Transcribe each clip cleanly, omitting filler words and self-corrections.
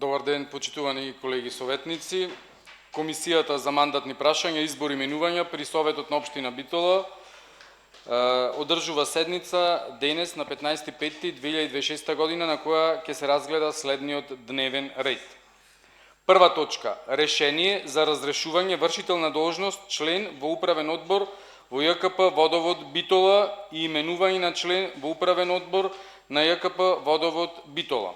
Добар ден, почитувани колеги советници. Комисијата за мандатни прашања, избор и именувања при Советот на општина Битола одржува седница денес на 15.5.2026 година на која ќе се разгледа следниот дневен ред. Прва точка. Решение за разрешување вршител на должност член во управен одбор во ЈКП Водовод Битола и именување на член во управен одбор на ЈКП Водовод Битола.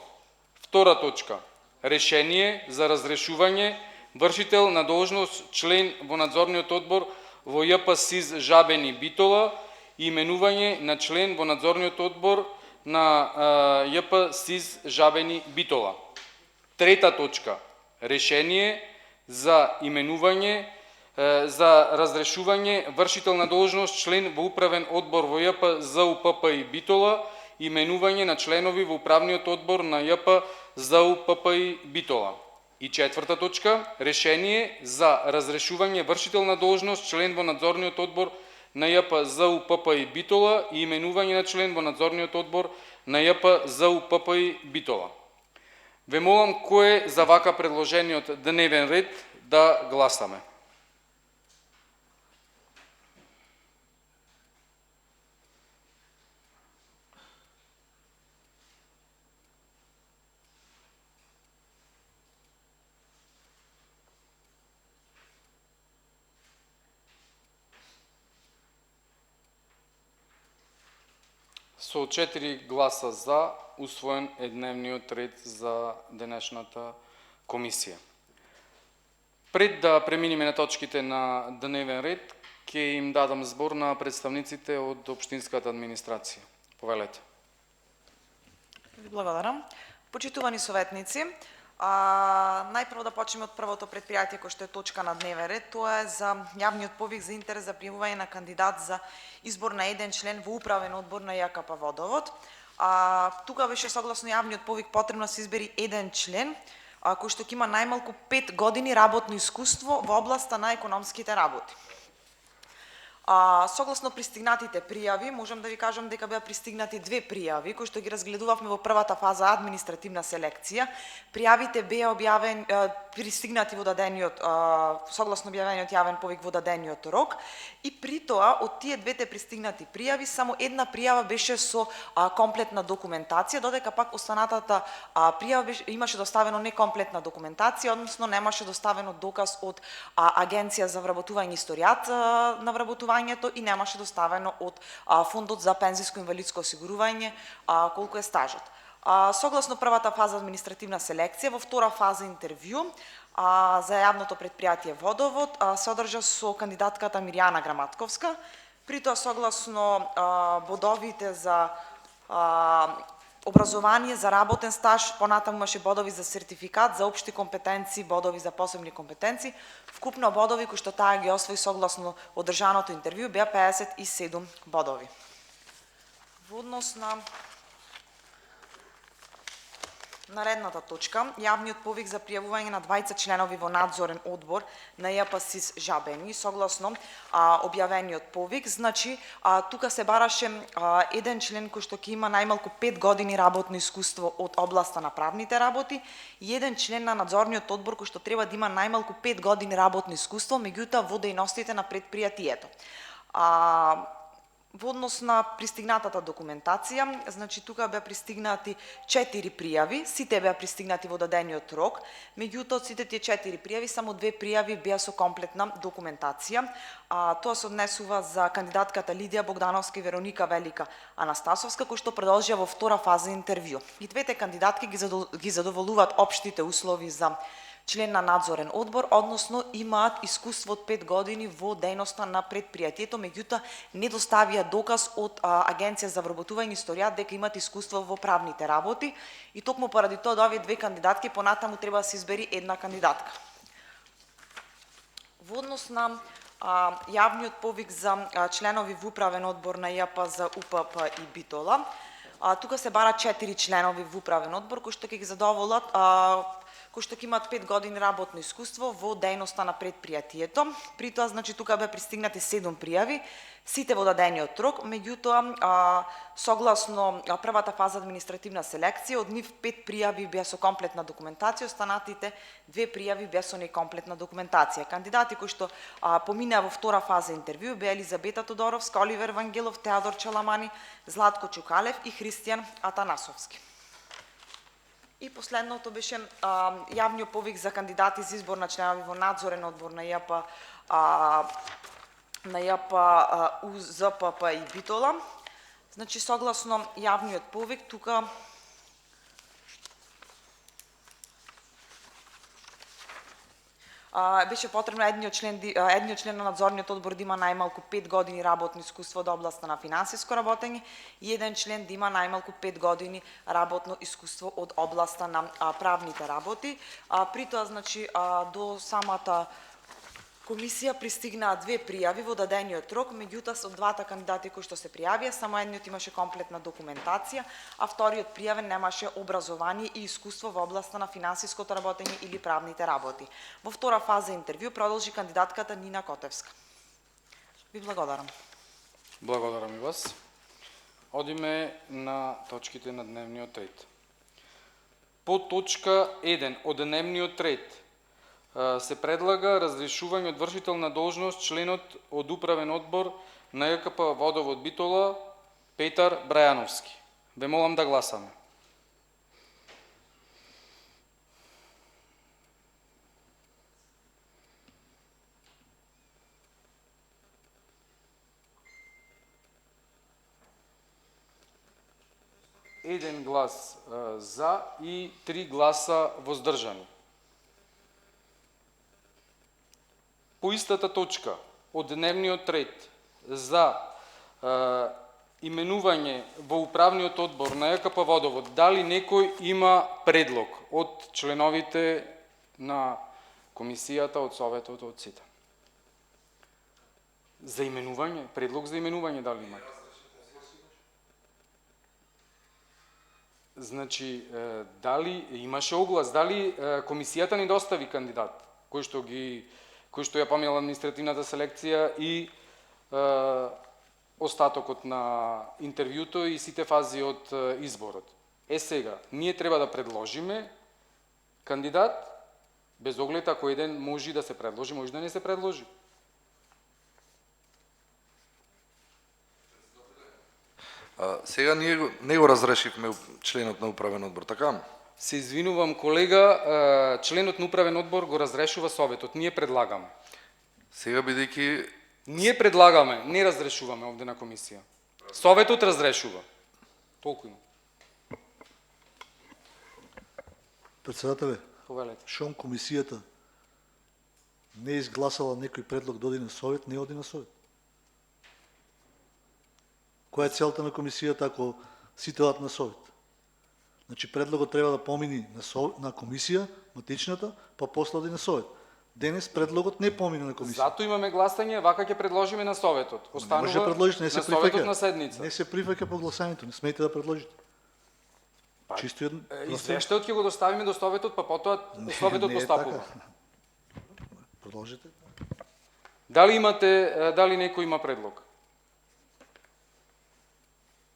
Втора точка. Решение за разрешување вршител на должност член во надзорниот одбор во ЈП СИЗ Жабени Битола и именување на член во надзорниот одбор на ЈП СИЗ Жабени Битола. Трета точка. Решение за именување за разрешување вршител на должност член во управен одбор во ЈП ЗУППИ Битола и именување на членови во управниот одбор на ЈП ЗУППИ Битола. И четврта точка. Решение за разрешување вршител на должност член во надзорниот одбор на ЈП ЗУППИ Битола и именување на член во надзорниот одбор на ЈП ЗУППИ Битола. Ве молам кој е за вака предложениот дневен ред да гласаме. Со 4 гласа за, усвоен е дневниот ред за денешната комисија. Пред да преминеме на точките на дневен ред, ќе им дадам збор на представниците од општинската администрација. Повелете. Ви благодарам. Почитувани советници, најпрво да почнеме од првото предпријатие кој што е точка на дневен ред, тоа е за јавниот повик за интерес за пријавување на кандидат за избор на еден член во управен одбор на ЈКП Водовод. Тука беше согласно јавниот повик потребно да се избери еден член кој што ќе има најмалку 5 години работно искуство во областа на економските работи. Согласно пристигнатите пријави, можам да ви кажам дека беа пристигнати 2 пријави кои што ги разгледувавме во првата фаза административна селекција. Пријавите беа пристигнати во дадениот согласно објавениот јавен повик во дадениот рок и при тоа од тие двете пристигнати пријави само една пријава беше со комплетна документација, додека пак останатата пријава имаше доставено некомплетна документација, односно немаше доставено доказ од Агенција за вработување историјат на вработување и немаше доставено од Фондот за пензиско инвалидско осигурување колку е стажот. Согласно првата фаза административна селекција, во втора фаза интервју за јавното предпријатие Водовод се одржа со кандидатката Мирјана Граматковска. При тоа согласно бодовите за образование, за работен стаж, понатаму имаше бодови за сертификат, за општи компетенции, бодови за посебни компетенции. Вкупно бодови кои што таа ги освои согласно одржаното интервју беа 57 бодови. Во однос на наредната точка, јавниот повик за пријавување на 20 членови во надзорен одбор на ЈП СИЗ Жабени, согласно објавениот повик, значи тука се бараше еден член кој што ќе има најмалку 5 години работно искуство од областа на правните работи и еден член на надзорниот одбор кој што треба да има најмалку 5 години работно искуство, меѓутоа во дејностите на предпријатието. Во однос на пристигнатата документација, значи тука беа пристигнати 4 пријави, сите беа пристигнати во дадениот рок, меѓутоа од сите тие 4 пријави само 2 пријави беа со комплетна документација. Тоа се однесува за кандидатката Лидија Богдановска и Вероника Велика Анастасовска, кои што продолжија во втора фаза интервју. И двете кандидатки ги задоволуваат општите услови за член на надзорен одбор, односно имаат искуство од 5 години во дејноста на предпријатието, меѓутоа не доставија доказ од Агенција за вработување историјат дека имаат искуство во правните работи и токму поради тоа да овие две кандидатки понатаму треба да се избери една кандидатка. Во однос на јавниот повик за членови во управен одбор на ЈП за УПП и Битола, тука се бара 4 членови во управен одбор кои што ќе ги задоволат кои што ќе имаат 5 години работно искуство во дејноста на предпријатието. При тоа, значи, тука беа пристигнати 7 пријави, сите во дадениот рок, меѓутоа, согласно првата фаза административна селекција, од нив 5 пријави беа со комплетна документација, останатите 2 пријави беа со некомплетна документација. Кандидати кои што поминаа во втора фаза интервју беа Елизабета Тодоровска, Оливер Вангелов, Теодор Чаламани, Златко Чукалев и Христијан Атанасовски. И последното беше јавниот повик за кандидати за избор на членови во надзорен одбор на ЈП, УЗПП и Битола. Значи, согласно јавниот повик, тука беше потребно едниот член на надзорниот одбор да има најмалку 5 години работно искуство од областа на финансиско работење и еден член да има најмалку 5 години работно искуство од областа на правните работи. При тоа, значи, до самата комисија пристигнаа 2 пријави во дадениот рок, меѓутоа од двата кандидати кои што се пријавија, само едниот имаше комплетна документација, а вториот пријавен немаше образование и искуство во областа на финансиското работење или правните работи. Во втора фаза интервју продолжи кандидатката Нина Котевска. Ви благодарам. Благодарам и вас. Одиме на точките на дневниот ред. По точка 1 од дневниот ред се предлага разрешување од вршител на должност членот од управен одбор на ЈКП Водовод Битола Петар Брајановски. Ве молам да гласаме. Еден глас за и 3 гласа воздржани. По истата точка од дневниот ред за именување во управниот одбор на ЈКП Водовод, дали некој има предлог од членовите на комисијата, од советот, од сите? За именување, предлог за именување дали имате? Значи, дали имаше оглас, дали комисијата ни достави кандидат кој што ја поминала административната селекција и остатокот на интервјуто и сите фази од изборот. Сега, ние треба да предложиме кандидат, без оглед ако еден може да се предложи, може да не се предложи. Сега ние не го разрешивме членот на управен одбор, така? Се извинувам, колега, членот на управен одбор го разрешува советот, ние предлагаме. Сега бидејќи Ние предлагаме, не разрешуваме овде на комисија. Советот разрешува. Толку има. Председателе, Повелете. шом комисијата не изгласала некој предлог да оди на совет, не оди на совет. Која е целта на комисијата ако сите одат на совет? Значи предлогот треба да помини на комисија, матичната, па после оди на совет. Денес предлогот не помине на комисија. Зато имаме гласање, вака ќе предложиме на советот. Останува Не може да предложите, не се на советот прифаќа. на седница. Не се прифаќа по гласањето, не смеете да предложите. Па, Чисто едно. Извештајот ќе го доставиме до советот, па потоа советот не е постапува. така. Продолжите. Дали некој има предлог?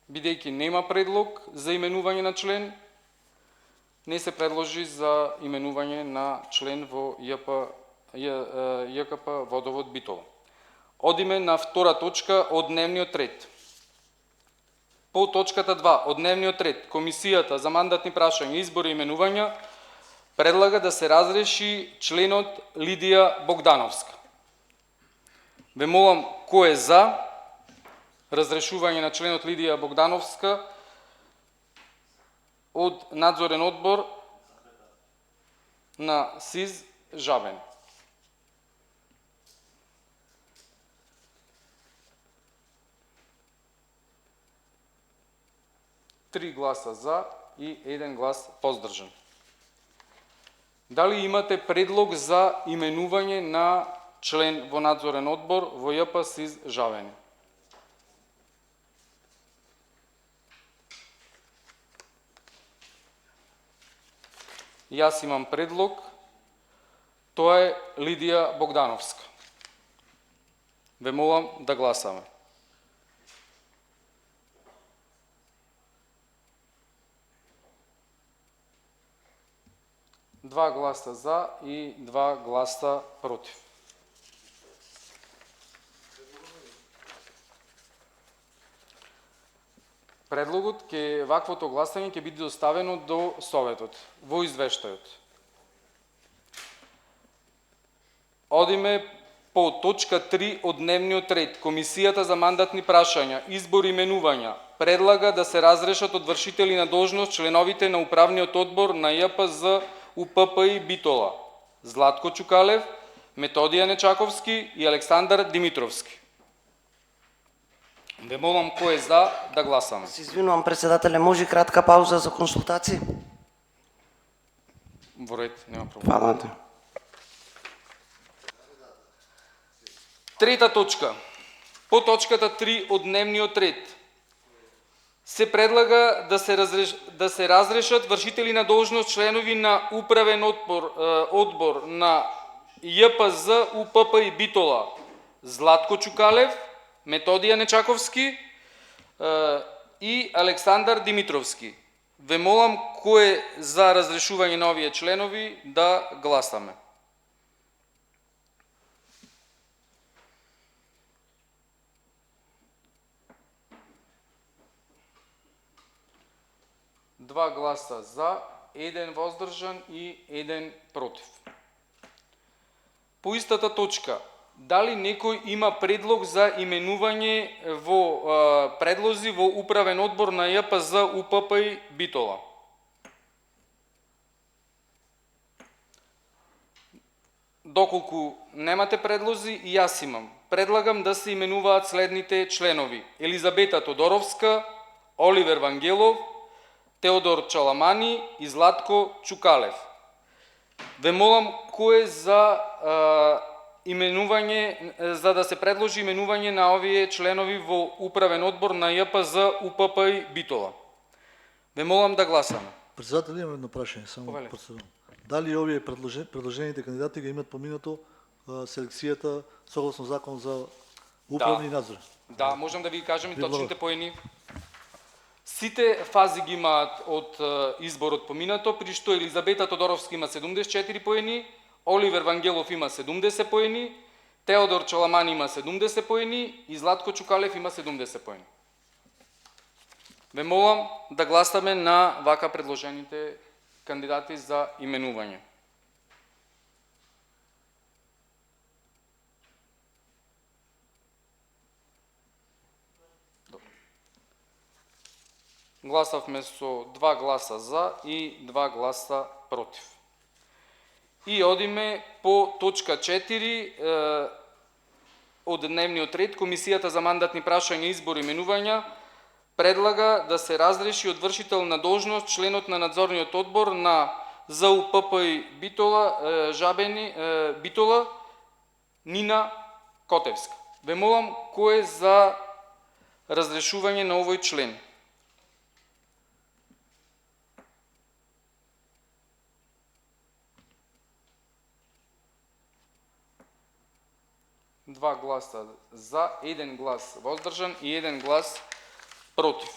Бидејќи нема предлог за именување на член, не се предложи за именување на член во ЈКП Водовод Битола. Одиме на втора точка од дневниот ред. По точката 2 од дневниот ред, Комисијата за мандатни прашања, избори и именувања предлага да се разреши членот Лидија Богдановска. Ве молам, кој е за разрешување на членот Лидија Богдановска од надзорен одбор на СИЗ Жабен? Три гласа за и еден глас воздржан. Дали имате предлог за именување на член во надзорен одбор во ЈП СИЗ Жабен? Јас имам предлог, тоа е Лидија Богдановска. Ве молам да гласаме. Два гласа за и 2 гласа против. Предлогот ваквото гласање ќе биде доставено до Советот во извештајот. Одиме по точка 3 од дневниот ред. Комисијата за мандатни прашања, избор и именувања предлага да се разрешат од вршители на должност членовите на управниот одбор на ЈПЗ УППИ Битола: Златко Чукалев, Методија Нечаковски и Александар Димитровски. Ве молам кој е за да гласаме. Се извинувам, председателе, може кратка пауза за консултации? Во ред, нема проблем. Фала ти. Трета точка. По точката 3 од дневниот ред се предлага да се разрешат вршители на должност членови на управен одбор на ЈПЗ УППИ Битола: Златко Чукалев, Методија Нечаковски и Александар Димитровски. Ве молам кој е за разрешување на овие членови да гласаме. Два гласа за, 1 воздржан и 1 против. По истата точка, дали некој има предлог за именување во предлози во управен одбор на ЈПЗ УППИ Битола? Доколку немате предлози, и јас имам. Предлагам да се именуваат следните членови: Елизабета Тодоровска, Оливер Вангелов, Теодор Чаламани и Златко Чукалев. Ве молам кој е за за да се предложи именување на овие членови во управен одбор на ЈПЗ УППИ Битола. Ве молам да гласаме. Председател, имам едно прашање, само процедурно. Дали овие предложените кандидати ги имат поминато селекцијата согласно закон за управни надзор? Да, можам да ви кажам и точните поени. Сите фази ги имаат од изборот поминато, при што Елизабета Тодоровска има 74 поени, Оливер Вангелов има 70 поени, Теодор Чаламани има 70 поени и Златко Чукалев има 70 поени. Ве молам да гласаме на вака предложените кандидати за именување. Гласавме со 2 гласа за и 2 гласа против. И одиме по точка 4 од дневниот ред. Комисијата за мандатни прашања, избор и именувања предлага да се разреши од вршител на должност членот на надзорниот одбор на ЗУППИ Битола, Битола, Нина Котевска. Ве молам кој е за разрешување на овој член? Два гласа за, 1 глас воздржан и 1 глас против.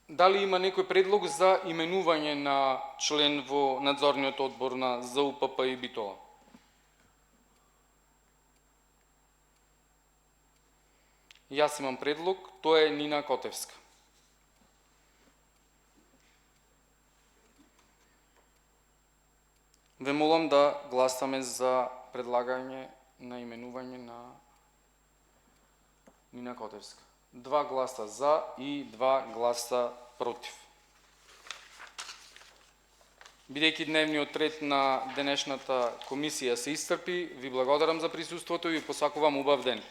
Дали има некој предлог за именување на член во надзорниот одбор на ЗУППИ Битола? Јас имам предлог, тоа е Нина Котевска. Ве молам да гласаме за предлагање на именување на Нина Котевска. 2 гласа за и 2 гласа против. Бидејќи дневниот ред на денешната комисија се исцрпи, ви благодарам за присуството и ви посакувам убав ден.